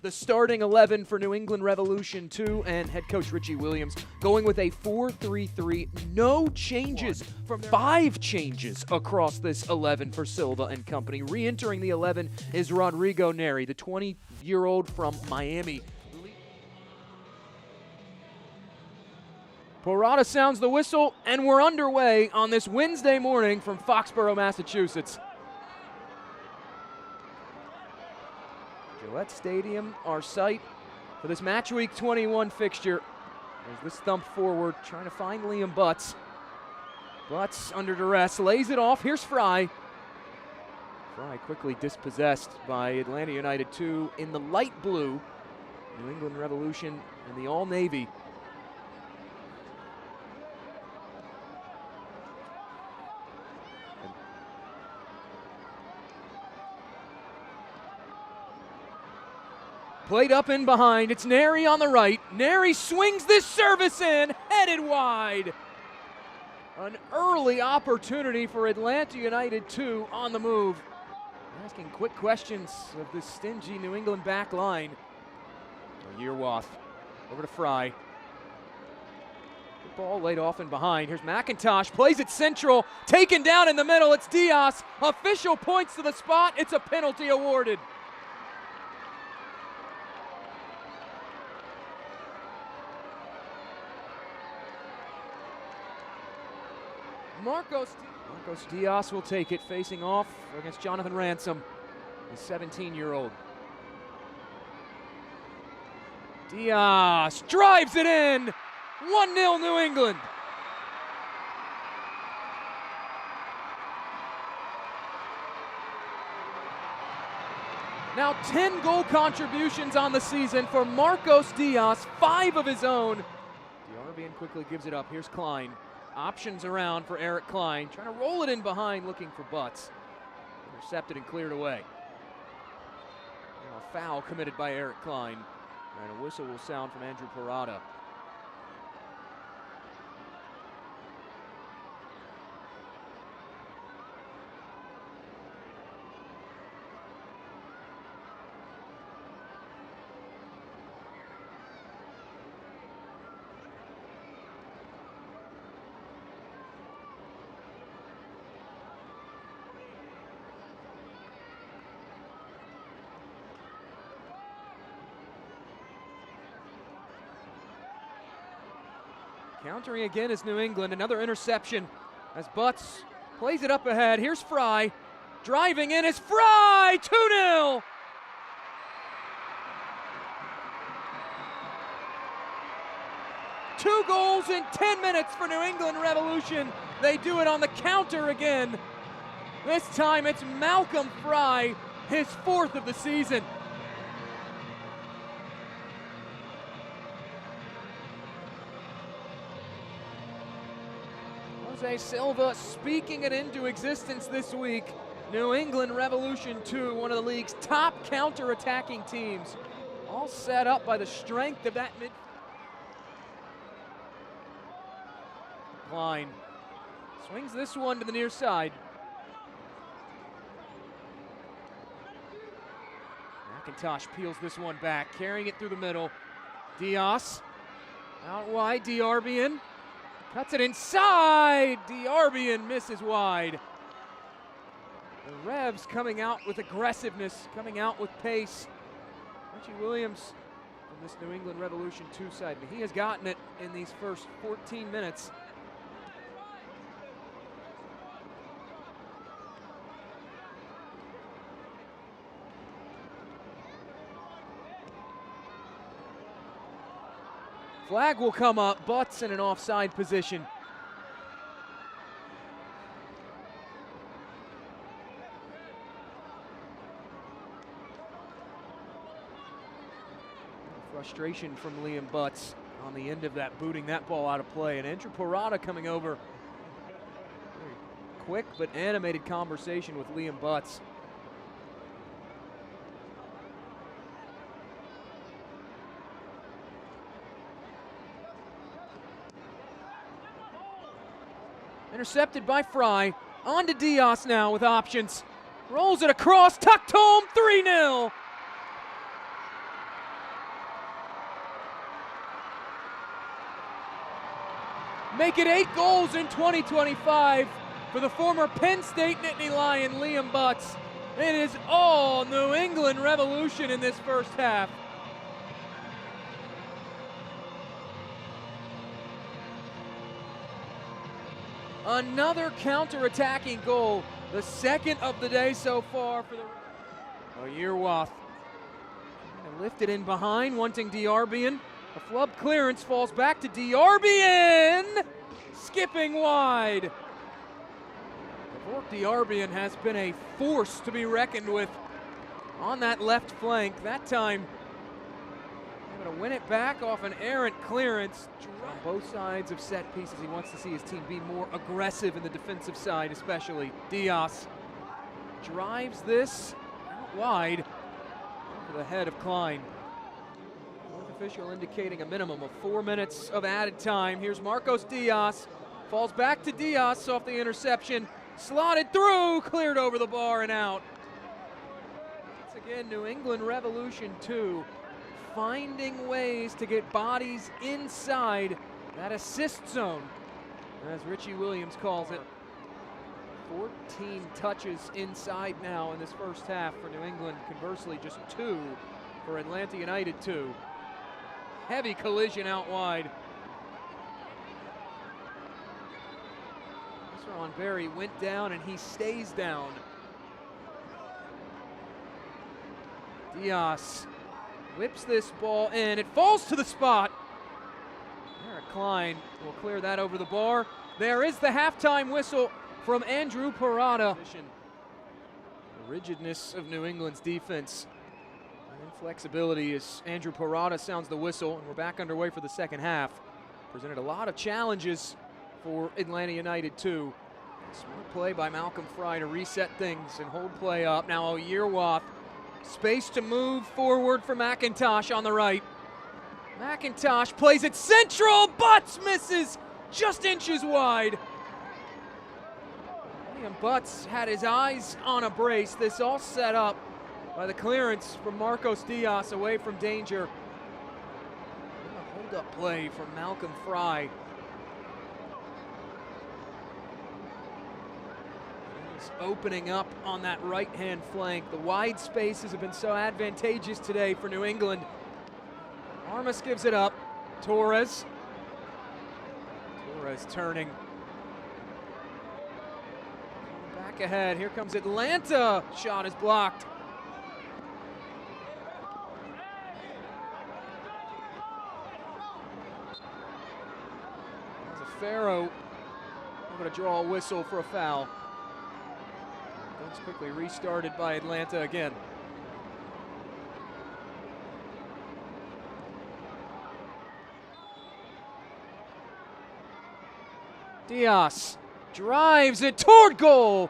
The starting 11 for New England Revolution 2 and head coach Richie Williams going with a 4-3-3. No changes from 5 changes across this 11 for Silva and company. Re-entering the 11 is Rodrigo Neri, the 20-year-old from Miami. Parada sounds the whistle, and we're underway on this Wednesday morning from Foxborough, Massachusetts. Gillette Stadium, our site for this Match Week 21 fixture. As this thump forward, trying to find Liam Butts. Butts under duress, lays it off. Here's Fry. Fry quickly dispossessed by Atlanta United 2 in the light blue. New England Revolution and the all-navy. Played up in behind, it's Neri on the right. Neri swings this service in, headed wide. An early opportunity for Atlanta United 2 on the move. Asking quick questions of this stingy New England back line. Yearwoth over to Fry. Good ball laid off in behind. Here's McIntosh, plays it central, taken down in the middle, it's Diaz. Official points to the spot, it's a penalty awarded. Marcos Diaz will take it, facing off against Jonathan Ransom, the 17-year-old. Diaz drives it in, 1-0 New England. Now 10 goal contributions on the season for Marcos Diaz, 5 of his own. DeArbian quickly gives it up, here's Klein. Options around for Eric Klein, trying to roll it in behind, looking for Butts. Intercepted and cleared away. Now a foul committed by Eric Klein. And a whistle will sound from Andrew Parada. Countering again is New England, another interception as Butts plays it up ahead. Here's Fry, driving in is Fry, 2-0. Two goals in 10 minutes for New England Revolution. They do it on the counter again. This time it's Malcolm Fry, his 4th of the season. Jose Silva speaking it into existence this week. New England Revolution 2, one of the league's top counter-attacking teams. All set up by the strength of that mid. Klein swings this one to the near side. McIntosh peels this one back, carrying it through the middle. Diaz out wide, DeArbian. Cuts it inside. DeArbian misses wide. The Revs coming out with aggressiveness, coming out with pace. Richie Williams from this New England Revolution 2 side. He has gotten it in these first 14 minutes. Flag will come up, Butts in an offside position. Frustration from Liam Butts on the end of that, booting that ball out of play. And Andrew Parada coming over. Very quick but animated conversation with Liam Butts. Intercepted by Fry. On to Diaz now with options. Rolls it across, tucked home, 3-0. make it 8 goals in 2025 for the former Penn State Nittany Lion Liam Butts. It is all New England Revolution in this first half. Another counter-attacking goal, the second of the day so far for the Yearwoth. Lifted in behind, wanting Diarbian. A flub clearance falls back to Diarbian, skipping wide. Diarbian has been a force to be reckoned with on that left flank. That time, able to win it back off an errant clearance. On both sides of set pieces, he wants to see his team be more aggressive in the defensive side, especially. Dias drives this out wide over the head of Klein. Fourth official indicating a minimum of 4 minutes of added time. Here's Marcos Dias. Falls back to Dias off the interception. Slotted through, cleared over the bar and out. Once again, New England Revolution 2, finding ways to get bodies inside that assist zone, as Richie Williams calls it. 14 touches inside now in this first half for New England. Conversely, just 2 for Atlanta United 2. Heavy collision out wide. Ron Berry went down and he stays down. Dias whips this ball in. It falls to the spot. Eric Klein will clear that over the bar. There is the halftime whistle from Andrew Parada. The rigidness of New England's defense and inflexibility as Andrew Parada sounds the whistle, and we're back underway for the second half. Presented a lot of challenges for Atlanta United 2. Smart play by Malcolm Fry to reset things and hold play up. Now Yearwoth, space to move forward for McIntosh on the right. McIntosh plays it central, Butts misses just inches wide. Liam Butts had his eyes on a brace. This all set up by the clearance from Marcos Dias away from danger. A hold-up play from Malcolm Fry. Opening up on that right-hand flank. The wide spaces have been so advantageous today for New England. Armas gives it up. Torres turning. Back ahead. Here comes Atlanta. Shot is blocked. Farrow able to draw a whistle for a foul. It's quickly restarted by Atlanta again. Dias drives it toward goal.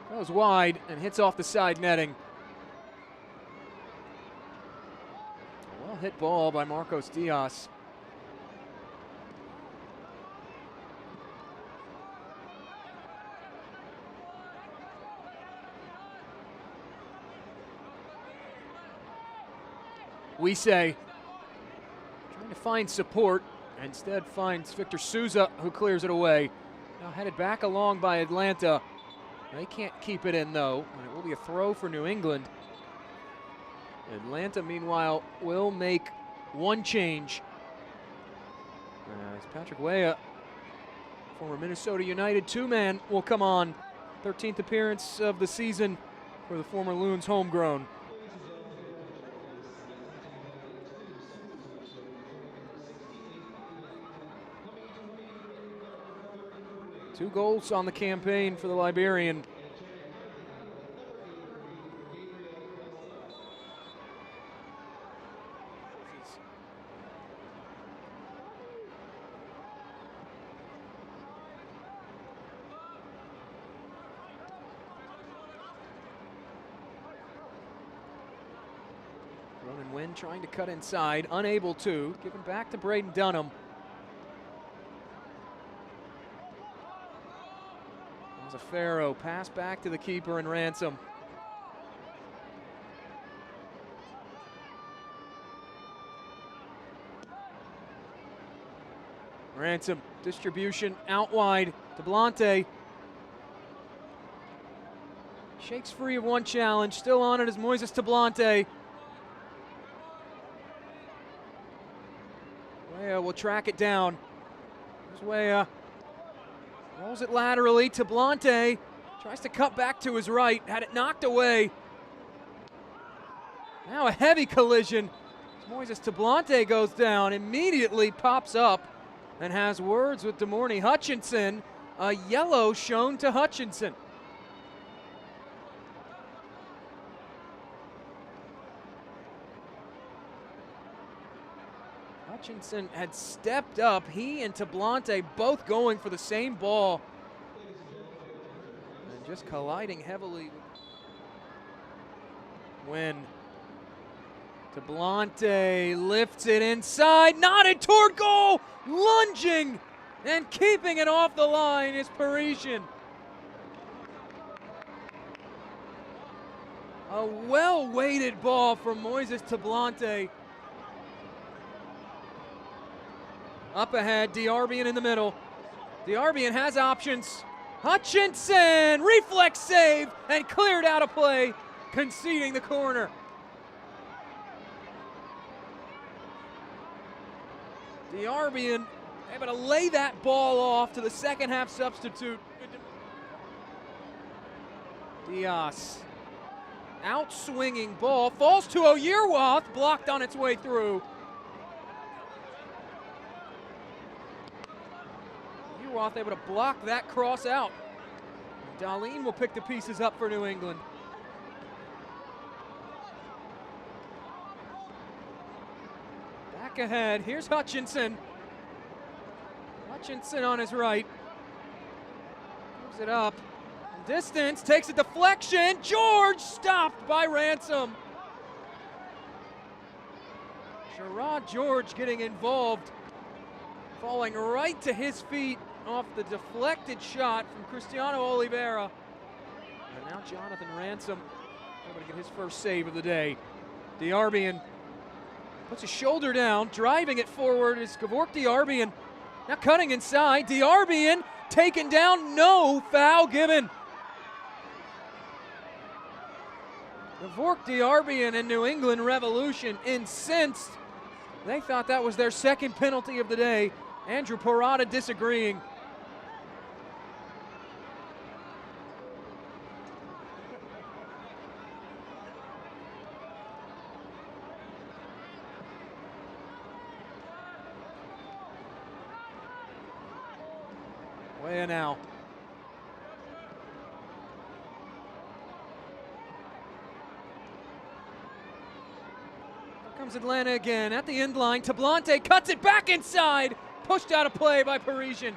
Goes wide and hits off the side netting. A well-hit ball by Marcos Dias. We say, trying to find support, instead finds Victor Souza, who clears it away. Now headed back along by Atlanta. They can't keep it in though, and it will be a throw for New England. Atlanta, meanwhile, will make one change. As Patrick Weah, former Minnesota United 2-man, will come on. 13th appearance of the season for the former Loons homegrown. Two goals on the campaign for the Liberian. Ronan Wynn trying to cut inside, unable to. Given back to Braden Dunham. A Farrow pass back to the keeper and Ransom. Ransom, distribution out wide to Blante. Shakes free of one challenge, still on it is Moises Tablante. Weah will track it down. There's Weah. Rolls it laterally. Tablante tries to cut back to his right, had it knocked away. Now a heavy collision. Moises Tablante goes down, immediately pops up and has words with De'Morney Hutchinson. A yellow shown to Hutchinson. Hutchinson had stepped up. He and Tablante both going for the same ball. And just colliding heavily. When Tablante lifts it inside, nodded toward goal, lunging and keeping it off the line is Parisian. A well-weighted ball from Moises Tablante. Up ahead, Diarbian in the middle. Diarbian has options. Hutchinson, reflex save, and cleared out of play, conceding the corner. Diarbian able to lay that ball off to the second half substitute. Dias, out-swinging ball, falls to Oyerwath, blocked on its way through. Oyerwath able to block that cross out. Dahlin will pick the pieces up for New England. Back ahead, here's Hutchinson. Hutchinson on his right. Moves it up. Distance, takes a deflection. George stopped by Ransom. Sherrod George getting involved. Falling right to his feet off the deflected shot from Cristiano Oliveira. And now Jonathan Ransom able to get his first save of the day. Diarbian puts his shoulder down, driving it forward is Gevork Diarbian. Now cutting inside, Diarbian taken down, no foul given. Gevork Diarbian and New England Revolution incensed. They thought that was their second penalty of the day. Andrew Parada disagreeing. Weah now. Here comes Atlanta again at the end line. Tablante cuts it back inside. Pushed out of play by Parisian.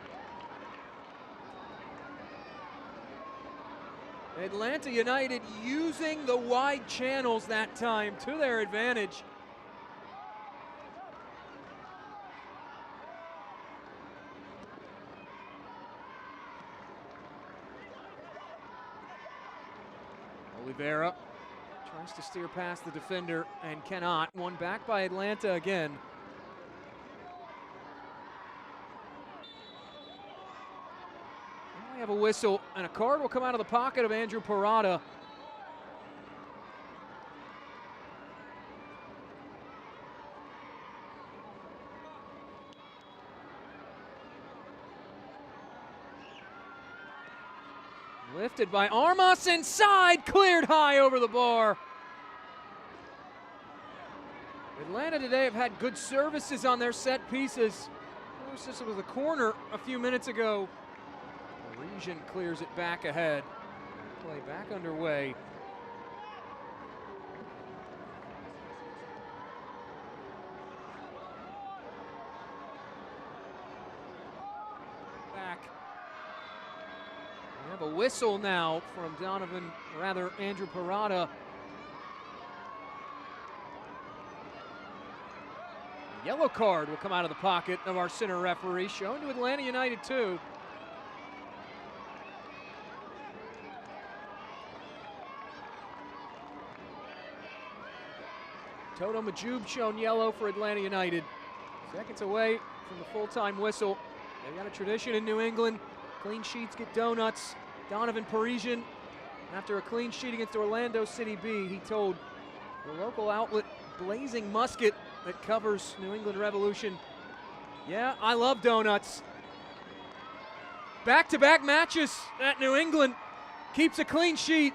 Atlanta United using the wide channels that time to their advantage. Oliveira tries to steer past the defender and cannot. One back by Atlanta again. Now we have a whistle and a card will come out of the pocket of Andrew Parada. Lifted by Armas inside, cleared high over the bar. Atlanta today have had good services on their set pieces. This was a corner a few minutes ago. Parisian clears it back ahead. Play back underway. We have a whistle now from Andrew Parada. A yellow card will come out of the pocket of our center referee, shown to Atlanta United 2. Toto Majub shown yellow for Atlanta United. Seconds away from the full-time whistle. They got a tradition in New England. Clean sheets get donuts. Donovan Parisian, after a clean sheet against Orlando City B, he told the local outlet Blazing Musket that covers New England Revolution, "Yeah, I love donuts." Back-to-back matches at New England. Keeps a clean sheet.